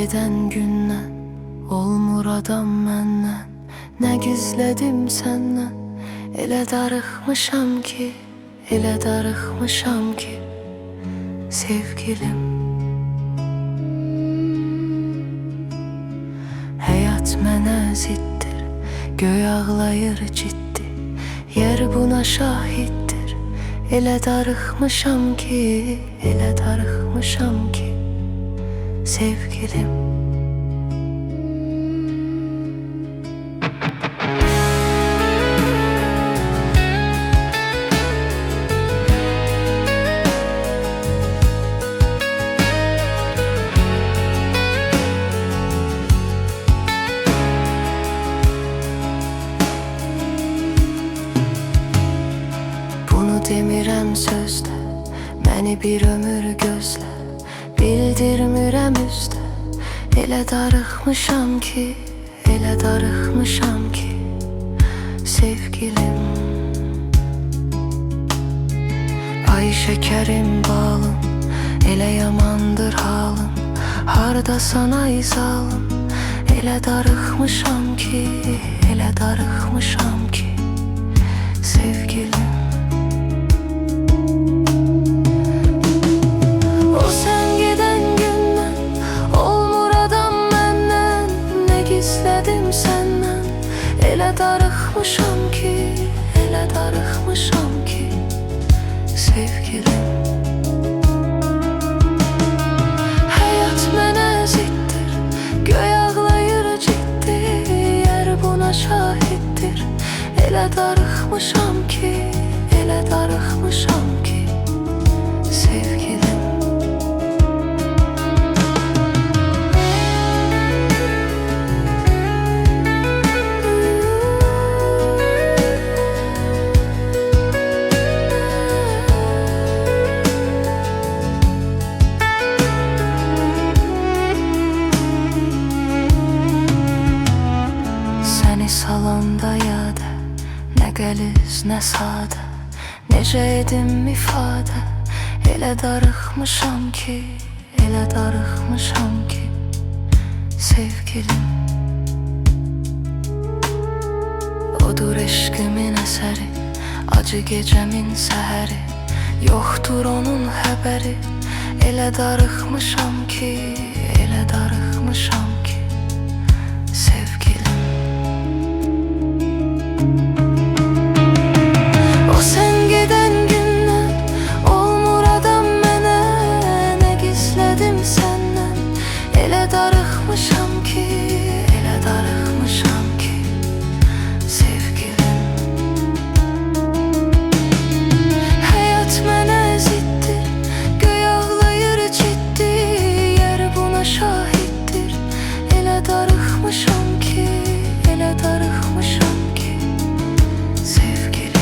giden gündən olmur adam məndən. Nə gizlədim səndən, elə darıxmışam ki, elə darıxmışam ki, sevgilim. Həyat mənə ziddir, göy ağlayır ciddi, yer buna şahiddir. Elə darıxmışam ki, elə darıxmışam ki, sevgilim. Bunu demirəm sözdə, məni bir ömür gözlə, bildirmirəm üzdə. Elə darıxmışam ki, elə darıxmışam ki, sevgilim. Ay şəkərim balım, elə yamandır halım, hardasan ay zalım. Elə darıxmışam ki, elə darıxmışam ki, sevgilim. Elə darıxmışam ki, elə darıxmışam ki, sevgilim. Həyat mənə ziddir, göy ağlayır ciddi, yer buna şahiddir. Elə darıxmışam ki, elə darıxmışam ki, sevgilim. Salanda yadə, nə qəliz, nə sadə, necə edim ifadə. Elə darıxmışam ki, elə darıxmışam ki, sevgilim. Odur eşqimin əsəri, acı gecəmin səhəri, yoxdur onun xəbəri. Elə darıxmışam ki, elə darıxmışam ki, sevgilim. O sen giden gündən olmur adam mənə, nə gizlədim səndən. Elə darıxmışam ki, elə darıxmışam ki, sevgilim. Həyat mənə ziddir, göy ağlayır ciddi, yer buna şahiddir. Elə darıxmışam ki, elə darıxmışam ki, sevgilim.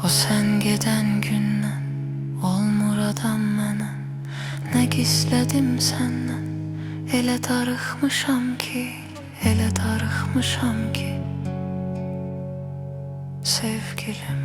O sen geden gündən olmur adam mənə, nə gizlədim səndən. Elə darıxmışam ki, elə darıxmışam ki, sevgilim.